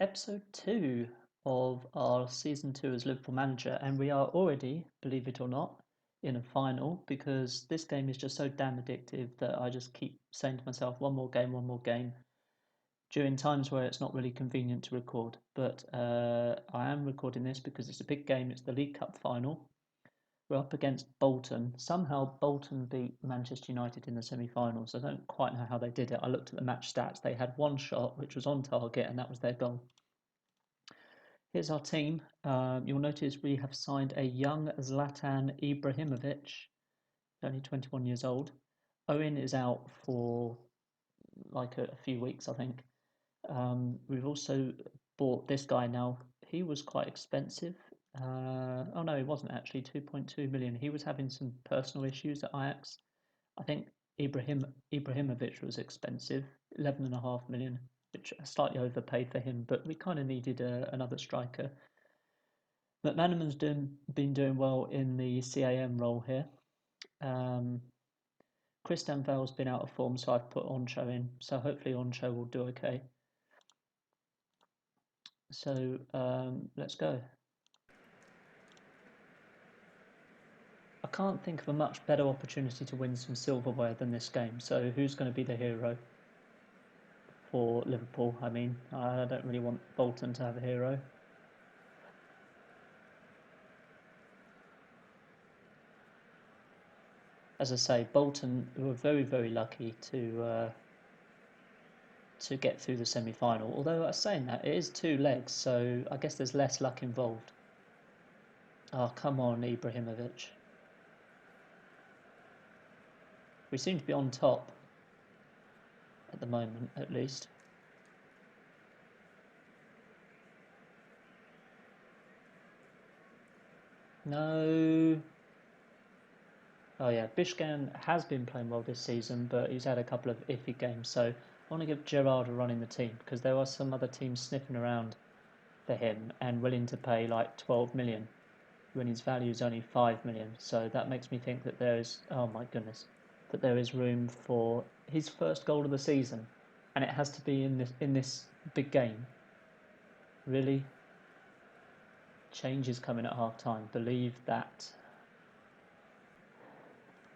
Episode 2 of our season 2 as Liverpool manager, and we are already, believe it or not, in a final because this game is just so damn addictive that I just keep saying to myself, one more game, during times where it's not really convenient to record. But I am recording this because it's a big game, it's the League Cup final. We're up against Bolton. Somehow Bolton beat Manchester United in the semi-finals. I don't quite know how they did it. I looked at the match stats. They had one shot, which was on target, and that was their goal. Here's our team. You'll notice we have signed a young Zlatan Ibrahimovic, only 21 years old. Owen is out for like a few weeks, I think. We've also bought this guy now. He was quite expensive. Oh no, he wasn't actually. 2.2 million. He was having some personal issues at Ajax. I think Ibrahimovic was expensive, 11.5 million, which I slightly overpaid for him. But we kind of needed another striker. McManaman's been doing well in the CAM role here. Christian Bale's been out of form, so I've put Oncho in. So hopefully Oncho will do okay. So let's go. I can't think of a much better opportunity to win some silverware than this game. So who's going to be the hero for Liverpool? I mean, I don't really want Bolton to have a hero. As I say, Bolton were very lucky to get through the semi-final. Although I was saying that it is two legs, so I guess there's less luck involved. Oh, come on, Ibrahimovic. We seem to be on top at the moment, at least. No. Oh yeah, Bishgan has been playing well this season, but he's had a couple of iffy games. So I want to give Gerrard a run in the team because there are some other teams sniffing around for him and willing to pay like 12 million when his value is only 5 million. So that makes me think that there is, oh my goodness, that there is room for his first goal of the season, and it has to be in this big game. Really, change is coming at half time. Believe that.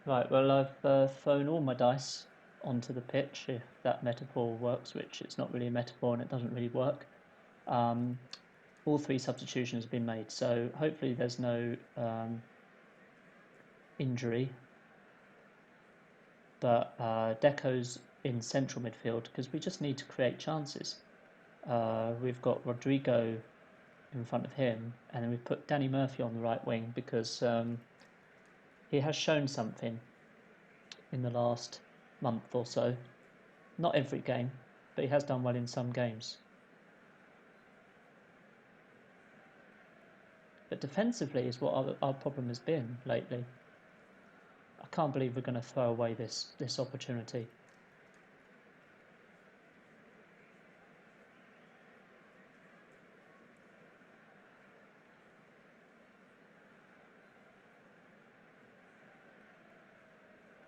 Right, well, I've thrown all my dice onto the pitch, if that metaphor works, which it's not really a metaphor and it doesn't really work. All three substitutions have been made, so hopefully there's no injury. But Deco's in central midfield because we just need to create chances. We've got Rodrigo in front of him, and then we've put Danny Murphy on the right wing because he has shown something in the last month or so. Not every game, but he has done well in some games. But defensively is what our problem has been lately. I can't believe we're going to throw away this opportunity.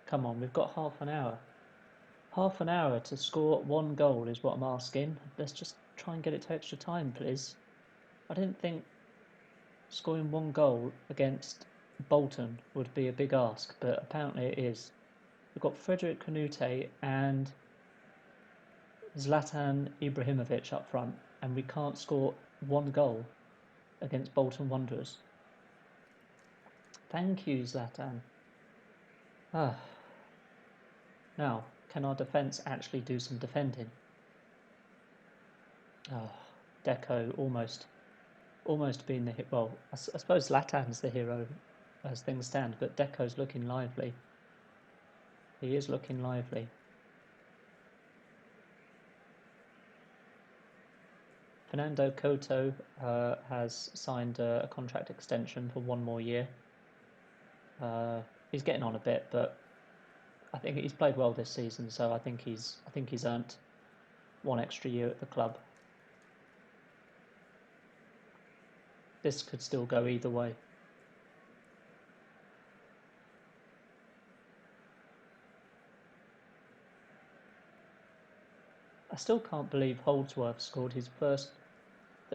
Come on, we've got half an hour. Half an hour to score one goal is what I'm asking. Let's just try and get it to extra time, please. I didn't think scoring one goal against Bolton would be a big ask, but apparently it is. We've got Frederic Kanute and Zlatan Ibrahimovic up front, and we can't score one goal against Bolton Wanderers. Thank you, Zlatan. Ah. Now, can our defence actually do some defending? Oh, Deco almost being the hit. Well, I suppose Zlatan's the hero as things stand, but Deco's looking lively. He is looking lively. Fernando Couto has signed a contract extension for one more year. He's getting on a bit, but I think he's played well this season, so I think he's earned one extra year at the club. This could still go either way. I still can't believe Holdsworth scored his first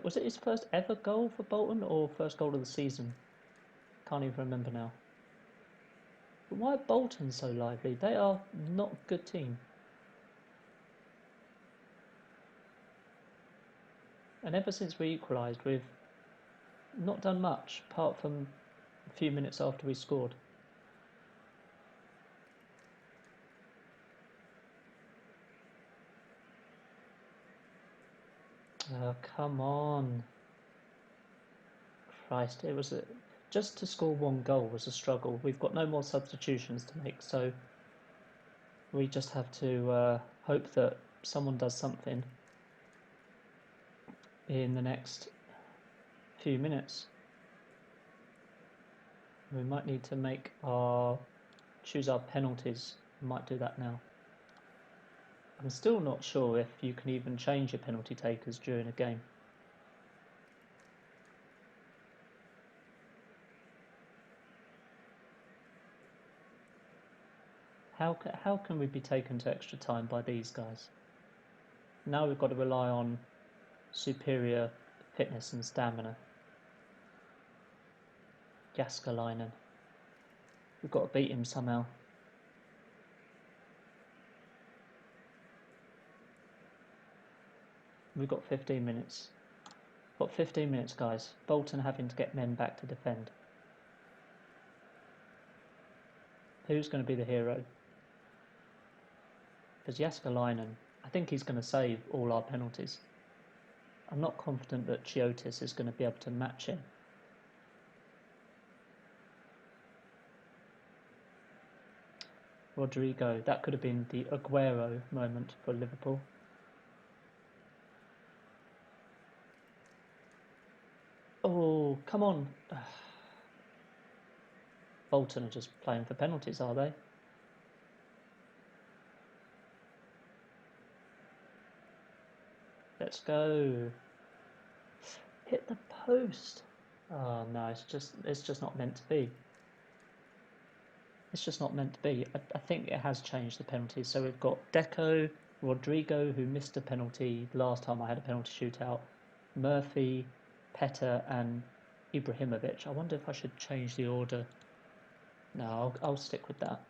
Was it his first ever goal for Bolton or first goal of the season? Can't even remember now. But why are Bolton so lively? They are not a good team. And ever since we equalised, we've not done much apart from a few minutes after we scored. Oh, come on. Christ, it was just to score one goal was a struggle. We've got no more substitutions to make, so we just have to hope that someone does something in the next few minutes. We might need to choose our penalties. We might do that now. I'm still not sure if you can even change your penalty takers during a game. How can we be taken to extra time by these guys? Now we've got to rely on superior fitness and stamina. Jaskalainen. We've got to beat him somehow. We've got 15 minutes. Got 15 minutes, guys. Bolton having to get men back to defend. Who's going to be the hero? Because Jaskalainen, I think he's going to save all our penalties. I'm not confident that Chiotis is going to be able to match him. Rodrigo, that could have been the Aguero moment for Liverpool. Oh, come on. Bolton are just playing for penalties, are they? Let's go. Hit the post. Oh no, it's just not meant to be. It's just not meant to be. I think it has changed the penalties. So we've got Deco, Rodrigo, who missed a penalty last time I had a penalty shootout, Murphy, Petter, and Ibrahimovic. I wonder if I should change the order. No, I'll stick with that.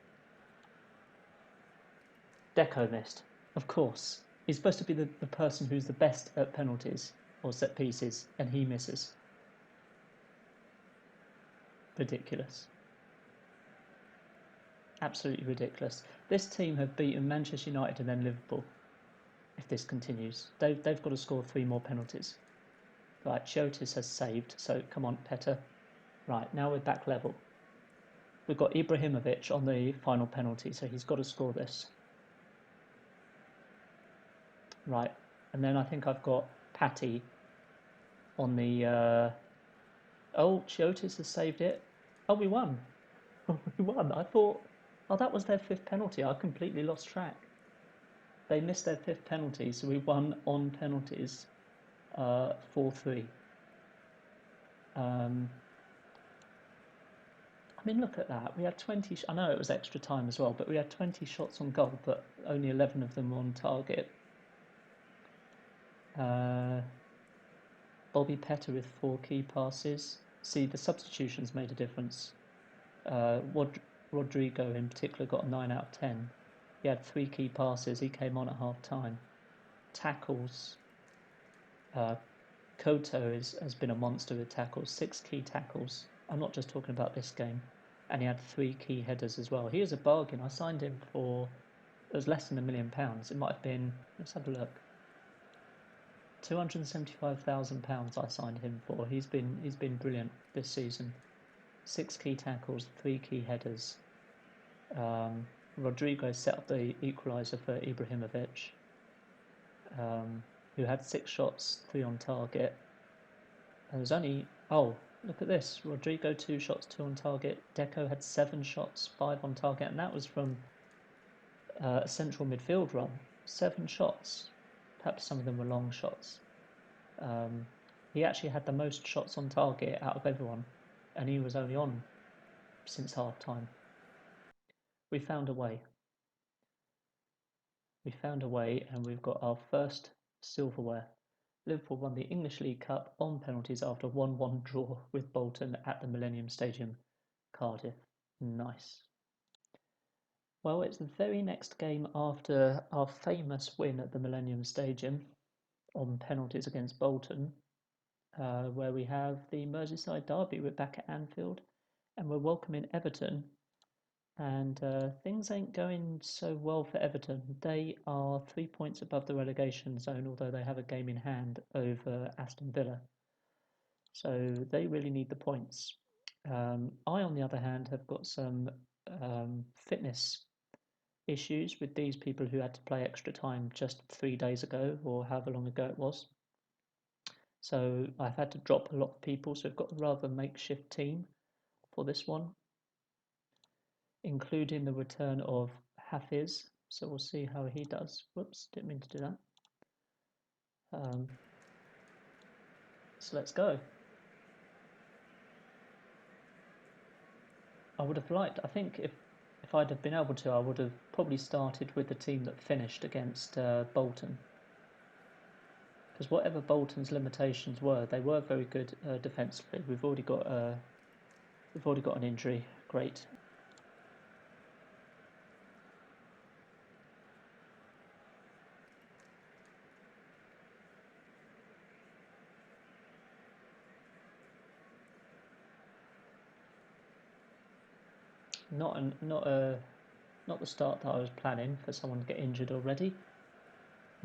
Deco missed, of course. He's supposed to be the person who's the best at penalties or set pieces, and he misses. Ridiculous. Absolutely ridiculous. This team have beaten Manchester United and then Liverpool. If this continues, they've got to score 3 more penalties. Right, Chiotis has saved, so come on, Petter. Right, now we're back level. We've got Ibrahimovic on the final penalty, so he's got to score this. Right, and then I think I've got Patty on the... Oh, Chiotis has saved it. Oh, we won. We won. I thought... Oh, that was their 5th penalty. I completely lost track. They missed their 5th penalty, so we won on penalties 4-3. I mean, look at that. We had 20... I know it was extra time as well, but we had 20 shots on goal, but only 11 of them were on target. Bobby Petter with 4 key passes. See, the substitutions made a difference. Rodrigo in particular got a 9 out of 10. He had 3 key passes. He came on at half time. Tackles. Koto has been a monster with tackles. 6 key tackles. I'm not just talking about this game. And he had 3 key headers as well. He is a bargain. I signed him for... It was less than £1 million. It might have been... Let's have a look. £275,000 I signed him for. He's been brilliant this season. 6 key tackles, 3 key headers. Rodrigo set up the equaliser for Ibrahimovic, who had 6 shots, 3 on target. There was only... Oh, look at this. Rodrigo 2 shots, 2 on target. Deco had 7 shots, 5 on target, and that was from a central midfield run. 7 shots. Perhaps some of them were long shots. He actually had the most shots on target out of everyone, and he was only on since half time. We found a way. We found a way, and we've got our first silverware. Liverpool won the English League Cup on penalties after a 1-1 draw with Bolton at the Millennium Stadium, Cardiff. Nice. Well, it's the very next game after our famous win at the Millennium Stadium on penalties against Bolton, where we have the Merseyside derby. We're back at Anfield and we're welcoming Everton. And things ain't going so well for Everton. They are 3 points above the relegation zone, although they have a game in hand over Aston Villa. So they really need the points. I, on the other hand, have got some fitness issues with these people who had to play extra time just 3 days ago, or however long ago it was. So I've had to drop a lot of people, so we've got a rather makeshift team for this one, including the return of Hafiz. So we'll see how he does. Whoops, didn't mean to do that. So let's go. I would have liked, I think if I'd have been able to, I would have probably started with the team that finished against Bolton. Because whatever Bolton's limitations were, they were very good defensively. We've already got an injury. Great. Not the start that I was planning for someone to get injured already.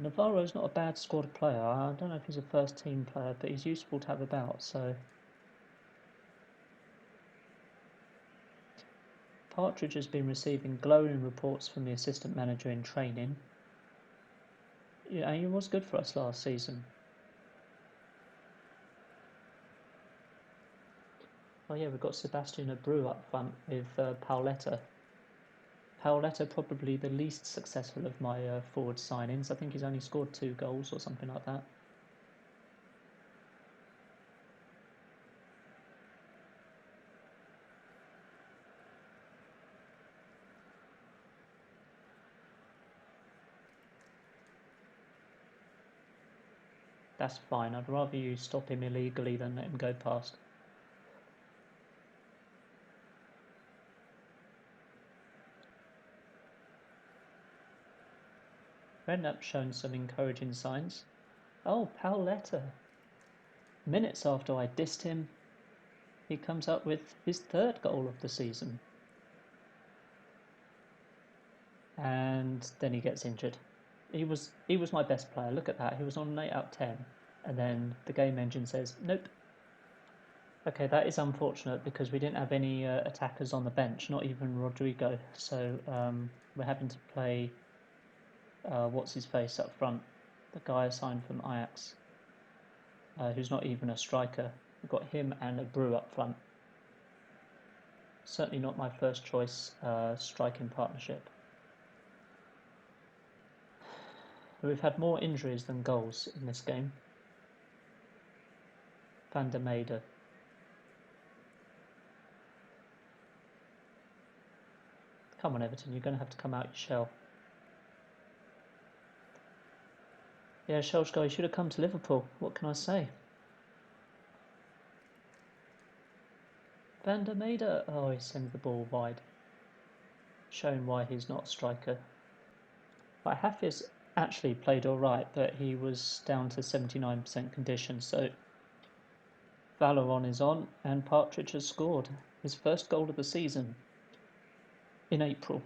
Navarro's not a bad squad player. I don't know if he's a first team player, but he's useful to have about. So Partridge has been receiving glowing reports from the assistant manager in training. Yeah, he was good for us last season. Oh yeah, we've got Sebastian Abreu up front with Pauletta. Pauletta probably the least successful of my forward signings. I think he's only scored 2 goals or something like that. That's fine. I'd rather you stop him illegally than let him go past. Redknapp's shown some encouraging signs. Oh, Pauletta. Minutes after I dissed him, he comes up with his 3rd goal of the season. And then he gets injured. He was my best player. Look at that. He was on an 8 out of 10. And then the game engine says, nope. Okay, that is unfortunate because we didn't have any attackers on the bench, not even Rodrigo. So we're having to play what's his face up front, the guy assigned from Ajax, who's not even a striker. We've got him and Abreu up front. Certainly not my first choice striking partnership. We've had more injuries than goals in this game. Van der Meijden. Come on, Everton, you're going to have to come out your shell. Yeah, Solskjaer, you should have come to Liverpool. What can I say? Van der Meijden. Oh, he sends the ball wide. Showing why he's not a striker. But Hafiz actually played alright, but he was down to 79% condition, so Valoron is on, and Partridge has scored his 1st goal of the season in April.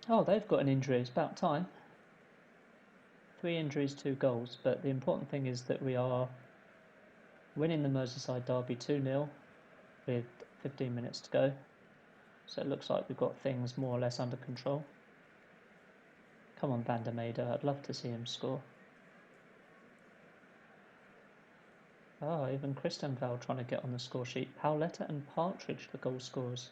Oh, they've got an injury. It's about time. 3 injuries, 2 goals, but the important thing is that we are winning the Merseyside derby 2-0 with 15 minutes to go. So it looks like we've got things more or less under control. Come on, Van der Meijden. I'd love to see him score. Oh, even Christenval trying to get on the score sheet. Pauletta and Partridge, the goal scorers.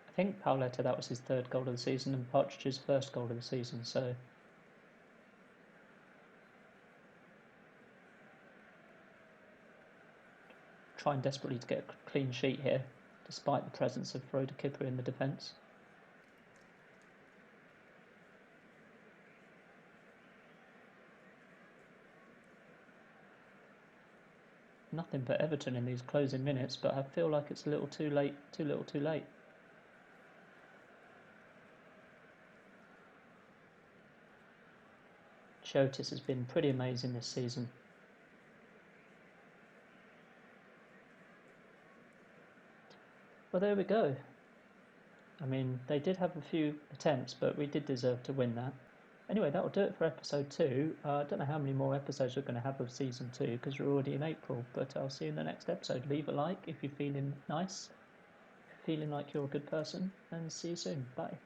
I think Pauletta, that was his 3rd goal of the season, and Partridge's 1st goal of the season, so trying desperately to get a clean sheet here. despite the presence of Frode Kipper in the defence. Nothing but Everton in these closing minutes, but I feel like it's a little too late, too little too late. Chotis has been pretty amazing this season. Well, there we go. I mean, they did have a few attempts, but we did deserve to win that. Anyway, that'll do it for episode 2. I don't know how many more episodes we're going to have of season 2 because we're already in April, but I'll see you in the next episode. Leave a like if you're feeling nice, feeling like you're a good person, and see you soon. Bye.